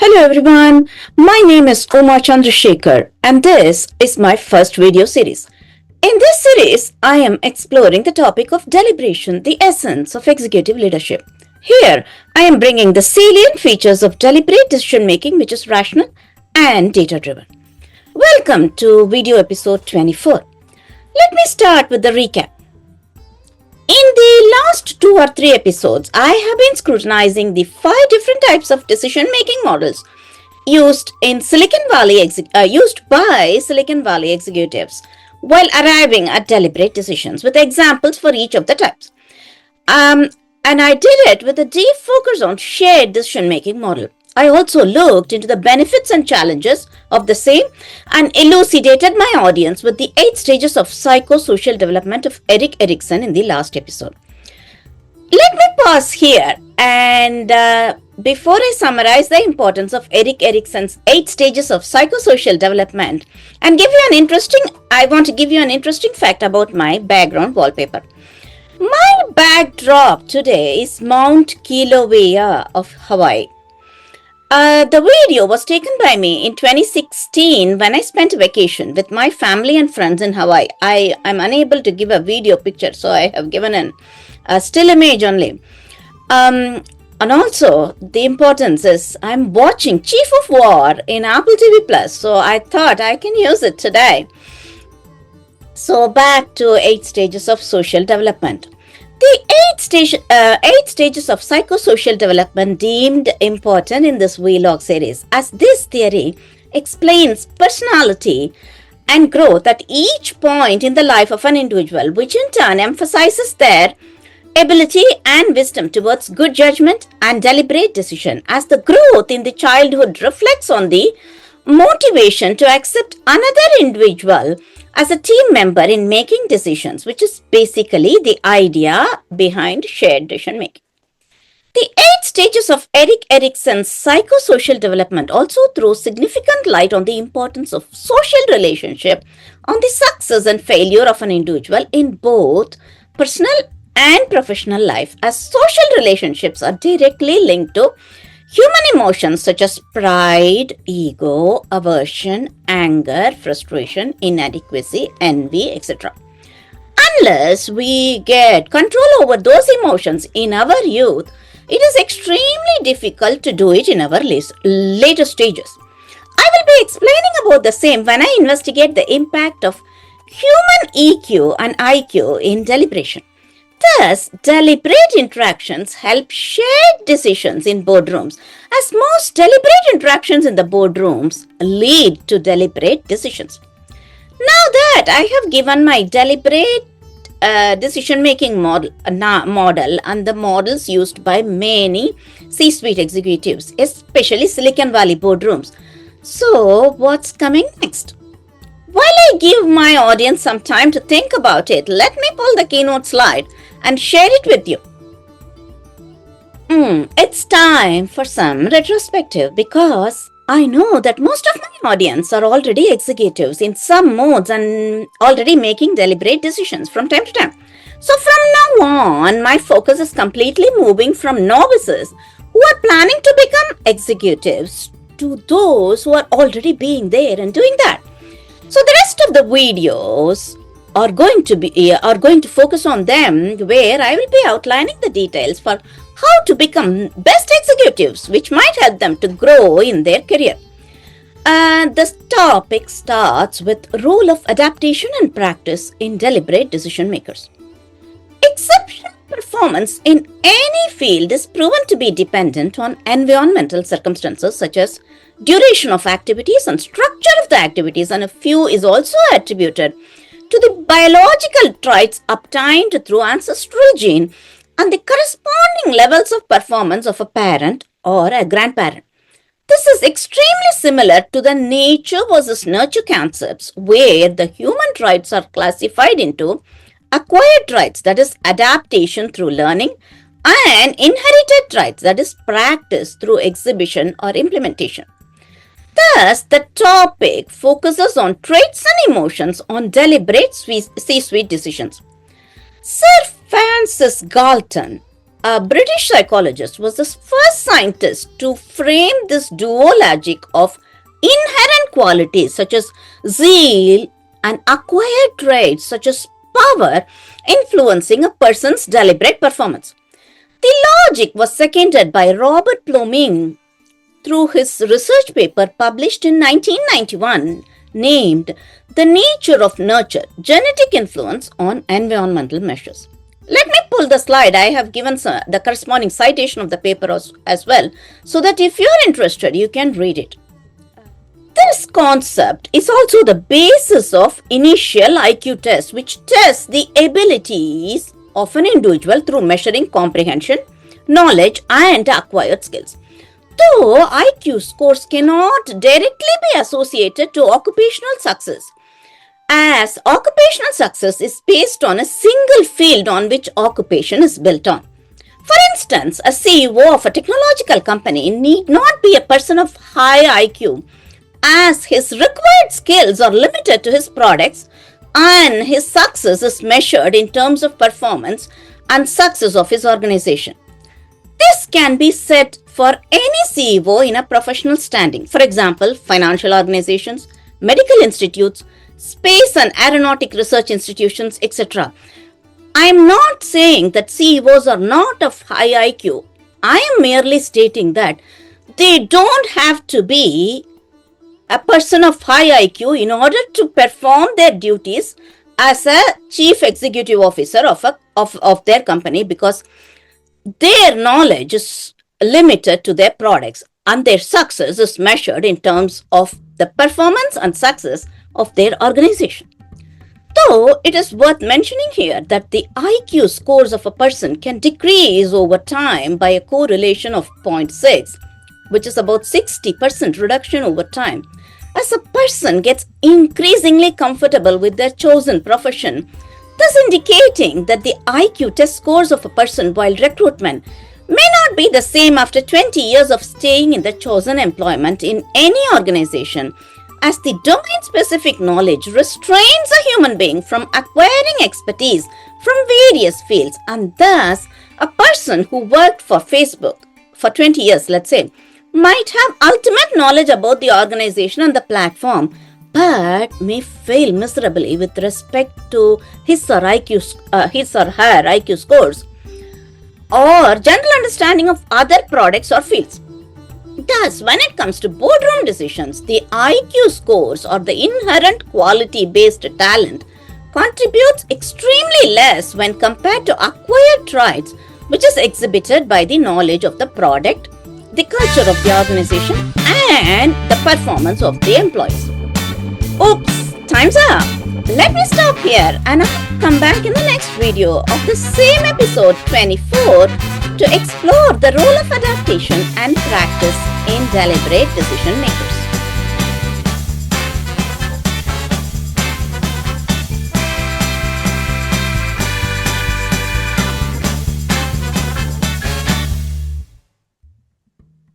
Hello everyone, my name is Uma Chandrasekhar and this is my first video series. In this series, I am exploring the topic of deliberation, the essence of executive leadership. Here, I am bringing the salient features of deliberate decision making which is rational and data driven. Welcome to video episode 24. Let me start with the recap. In the last 2 or 3 episodes, I have been scrutinizing the 5 different types of decision-making models used by Silicon Valley executives while arriving at deliberate decisions with examples for each of the types. And I did it with a deep focus on shared decision-making model. I also looked into the benefits and challenges of the same and elucidated my audience with the 8 stages of psychosocial development of Erik Erikson in the last episode. Let me pause here and before I summarize the importance of Erik Erikson's 8 stages of psychosocial development and I want to give you an interesting fact about my background wallpaper. My backdrop today is Mount Kilauea of Hawaii. The video was taken by me in 2016 when I spent a vacation with my family and friends in Hawaii. I'm unable to give a video picture, so I have given a still image only. And also, the importance is I'm watching Chief of War in Apple TV Plus, so I thought I can use it today. So back to 8 stages of social development. The 8 stages of psychosocial development deemed important in this vlog series, as this theory explains personality and growth at each point in the life of an individual, which in turn emphasizes their ability and wisdom towards good judgment and deliberate decision, as the growth in the childhood reflects on the motivation to accept another individual as a team member in making decisions, which is basically the idea behind shared decision making. The 8 stages of Erik Erikson's psychosocial development also throw significant light on the importance of social relationship on the success and failure of an individual in both personal and professional life, as social relationships are directly linked to human emotions such as pride, ego, aversion, anger, frustration, inadequacy, envy, etc. Unless we get control over those emotions in our youth, it is extremely difficult to do it in our later stages. I will be explaining about the same when I investigate the impact of human EQ and IQ in deliberation. Thus, deliberate interactions help shared decisions in boardrooms, as most deliberate interactions in the boardrooms lead to deliberate decisions. Now that I have given my deliberate decision-making model and the models used by many C-suite executives, especially Silicon Valley boardrooms. So, what's coming next? While I give my audience some time to think about it, let me pull the keynote slide and share it with you. It's time for some retrospective because I know that most of my audience are already executives in some modes and already making deliberate decisions from time to time. So from now on, my focus is completely moving from novices who are planning to become executives to those who are already being there and doing that. So the rest of the videos are going to focus on them, where I will be outlining the details for how to become best executives, which might help them to grow in their career. This topic starts with role of adaptation and practice in deliberate decision makers. Exceptional performance in any field is proven to be dependent on environmental circumstances such as duration of activities and structure of the activities, and a few is also attributed to the biological traits obtained through ancestral gene and the corresponding levels of performance of a parent or a grandparent. This is extremely similar to the nature versus nurture concepts, where the human traits are classified into acquired traits, that is adaptation through learning, and inherited traits, that is practice through exhibition or implementation. Thus, the topic focuses on traits and emotions on deliberate C-suite decisions. Sir Francis Galton a British psychologist, was the first scientist to frame this duologic of inherent qualities such as zeal and acquired traits such as power influencing a person's deliberate performance. The logic was seconded by Robert Pluming through his research paper published in 1991 named The Nature of Nurture, Genetic Influence on Environmental Measures. Let me pull the slide. I have given the corresponding citation of the paper as well, so that if you're interested, you can read it. This concept is also the basis of initial IQ test, which tests the abilities of an individual through measuring comprehension, knowledge, and acquired skills. Though IQ scores cannot directly be associated to occupational success, as occupational success is based on a single field on which occupation is built on. For instance, a CEO of a technological company need not be a person of high IQ, as his required skills are limited to his products and his success is measured in terms of performance and success of his organization. This can be said for any CEO in a professional standing, for example, financial organizations, medical institutes, space and aeronautic research institutions, etc. I am not saying that CEOs are not of high IQ. I am merely stating that they don't have to be a person of high IQ in order to perform their duties as a chief executive officer of their company, because their knowledge is limited to their products and their success is measured in terms of the performance and success of their organization. Though it is worth mentioning here that the IQ scores of a person can decrease over time by a correlation of 0.6, which is about 60% reduction over time, as a person gets increasingly comfortable with their chosen profession, thus indicating that the IQ test scores of a person while recruitment may not be the same after 20 years of staying in the chosen employment in any organization, as the domain-specific knowledge restrains a human being from acquiring expertise from various fields, and thus a person who worked for Facebook for 20 years, let's say, might have ultimate knowledge about the organization and the platform, but may fail miserably with respect to his or her IQ scores or general understanding of other products or fields. Thus, when it comes to boardroom decisions, the IQ scores or the inherent quality-based talent contributes extremely less when compared to acquired traits, which is exhibited by the knowledge of the product, the culture of the organization, and the performance of the employees. Oops, time's up. Let me stop here and I'll come back in the next video of the same episode 24 to explore the role of adaptation and practice in deliberate decision makers.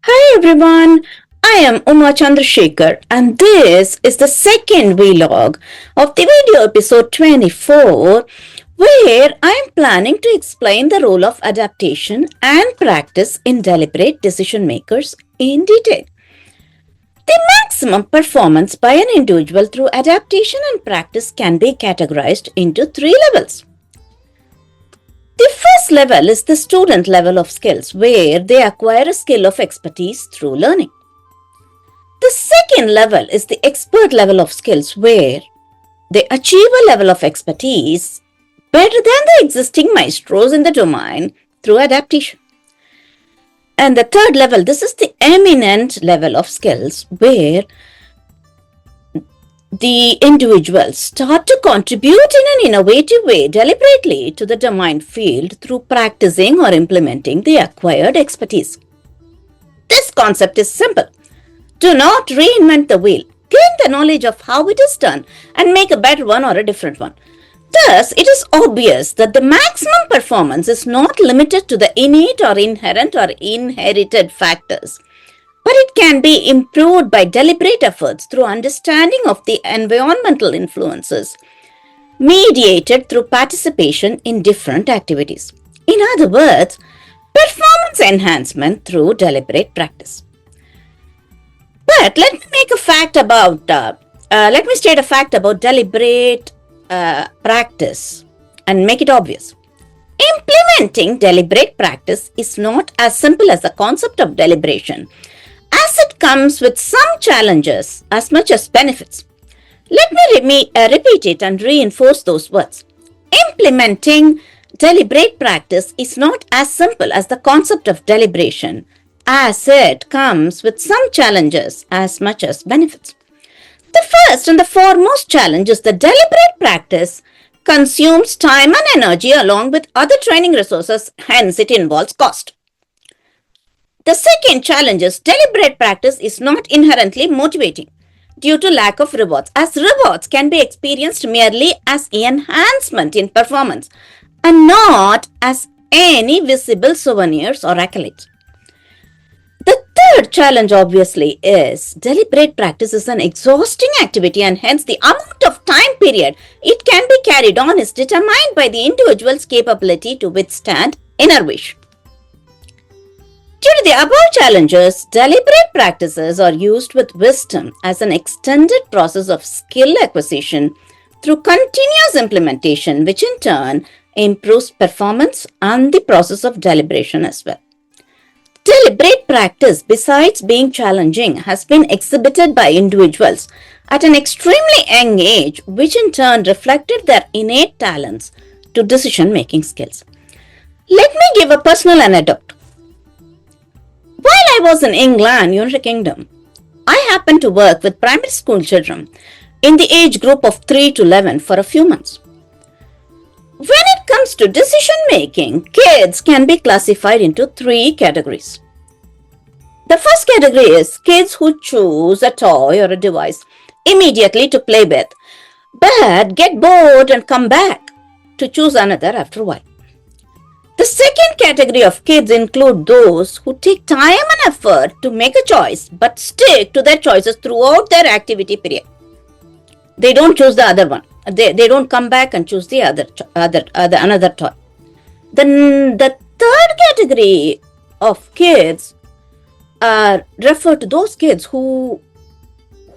Hi everyone, I am Uma Chandrasekhar and this is the second vlog of the video episode 24, where I am planning to explain the role of adaptation and practice in deliberate decision makers in detail. The maximum performance by an individual through adaptation and practice can be categorized into 3 levels. The first level is the student level of skills, where they acquire a skill of expertise through learning. The second level is the expert level of skills, where they achieve a level of expertise better than the existing maestros in the domain through adaptation. And the third level, this is the eminent level of skills, where the individuals start to contribute in an innovative way deliberately to the domain field through practicing or implementing the acquired expertise. This concept is simple. Do not reinvent the wheel. Gain the knowledge of how it is done and make a better one or a different one. Thus, it is obvious that the maximum performance is not limited to the innate or inherent or inherited factors, but it can be improved by deliberate efforts through understanding of the environmental influences mediated through participation in different activities. In other words, Performance enhancement through deliberate practice. But let me state a fact about deliberate practice and make it obvious. Implementing deliberate practice is not as simple as the concept of deliberation, as it comes with some challenges as much as benefits. Let me repeat it and reinforce those words. Implementing deliberate practice is not as simple as the concept of deliberation, as it comes with some challenges as much as benefits. The first and the foremost challenge is the deliberate practice consumes time and energy along with other training resources, hence it involves cost. The second challenge is deliberate practice is not inherently motivating due to lack of rewards, as rewards can be experienced merely as enhancement in performance and not as any visible souvenirs or accolades. The third challenge, obviously, is deliberate practice is an exhausting activity, and hence the amount of time period it can be carried on is determined by the individual's capability to withstand innervation. Due to the above challenges, deliberate practices are used with wisdom as an extended process of skill acquisition through continuous implementation, which in turn improves performance and the process of deliberation as well. Deliberate practice, besides being challenging, has been exhibited by individuals at an extremely young age, which in turn reflected their innate talents to decision-making skills. Let me give a personal anecdote. While I was in England, United Kingdom, I happened to work with primary school children in the age group of 3 to 11 for a few months. When it comes to decision making, kids can be classified into 3 categories. The first category is kids who choose a toy or a device immediately to play with, but get bored and come back to choose another after a while. The second category of kids include those who take time and effort to make a choice but stick to their choices throughout their activity period. They don't choose the other one. They don't come back and choose the another toy. Then the third category of kids refer to those kids who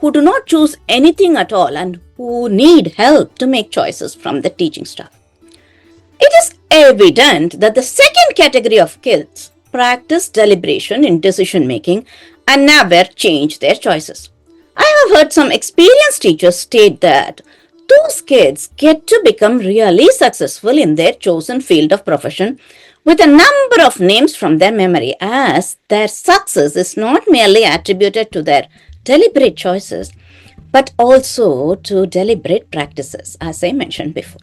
do not choose anything at all and who need help to make choices from the teaching staff. It is evident that the second category of kids practice deliberation in decision making and never change their choices. I have heard some experienced teachers state that those kids get to become really successful in their chosen field of profession with a number of names from their memory, as their success is not merely attributed to their deliberate choices, but also to deliberate practices, as I mentioned before.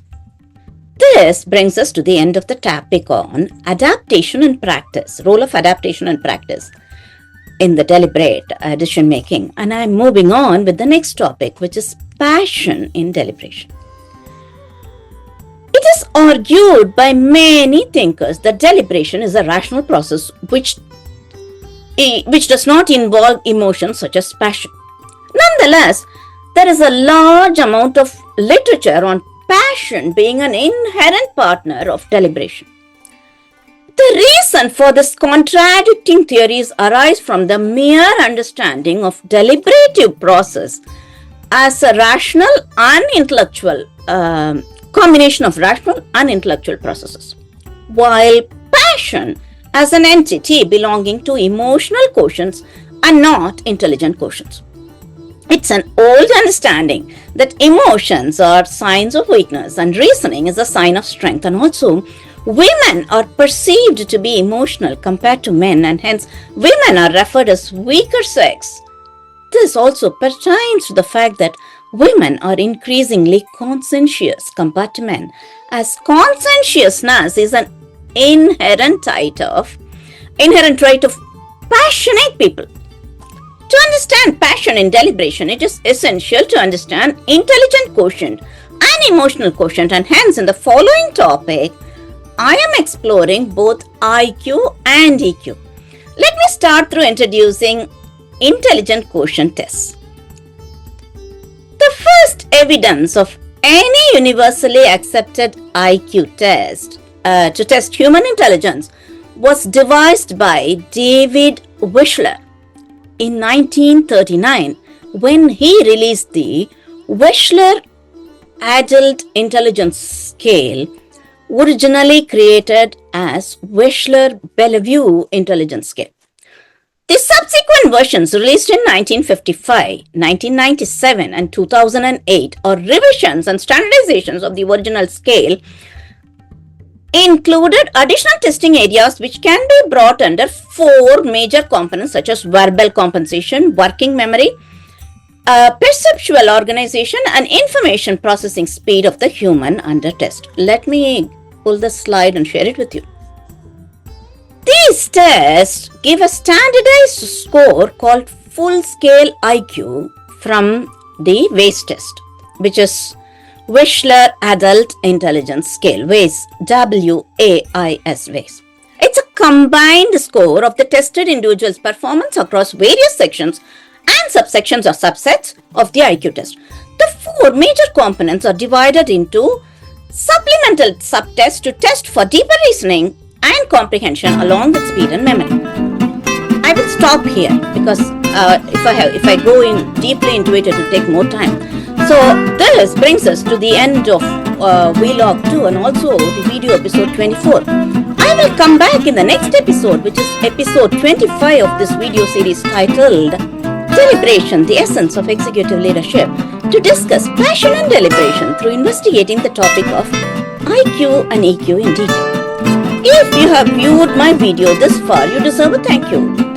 This brings us to the end of the topic on adaptation and practice, role of adaptation and practice in the deliberate decision making. And I'm moving on with the next topic, which is passion in deliberation. It is argued by many thinkers that deliberation is a rational process which does not involve emotions such as passion. Nonetheless, there is a large amount of literature on passion being an inherent partner of deliberation. The reason for this contradicting theories arise from the mere understanding of deliberative process as a rational and intellectual combination of rational and intellectual processes, while passion as an entity belonging to emotional quotients and not intelligent quotients. It's an old understanding that emotions are signs of weakness and reasoning is a sign of strength, and also women are perceived to be emotional compared to men, and hence women are referred as weaker sex. This also pertains to the fact that women are increasingly conscientious compared to men, as conscientiousness is an inherent trait of passionate people. To understand passion in deliberation, it is essential to understand intelligent quotient and emotional quotient, and hence in the following topic, I am exploring both IQ and EQ. Let me start through introducing intelligent quotient tests. The first evidence of any universally accepted IQ test to test human intelligence was devised by David Wechsler in 1939 when he released the Wechsler Adult Intelligence Scale, originally created as Wechsler-Bellevue Intelligence Scale. The subsequent versions released in 1955, 1997 and 2008 are revisions and standardizations of the original scale, included additional testing areas which can be brought under 4 major components such as verbal compensation, working memory, perceptual organization and information processing speed of the human under test. Let me pull the slide and share it with you. These tests give a standardized score called full-scale IQ from the WAIS test, which is Wechsler Adult Intelligence Scale, WAIS, W-A-I-S, WAIS. It's a combined score of the tested individual's performance across various sections and subsections or subsets of the IQ test. The 4 major components are divided into supplemental subtests to test for deeper reasoning and comprehension along with speed and memory. I will stop here because if I go in deeply into it, it will take more time. So this brings us to the end of Vlog 2 and also the video episode 24. I will come back in the next episode, which is episode 25 of this video series titled Deliberation, the Essence of Executive Leadership, to discuss passion and deliberation through investigating the topic of IQ and EQ in detail. If you have viewed my video this far, you deserve a thank you.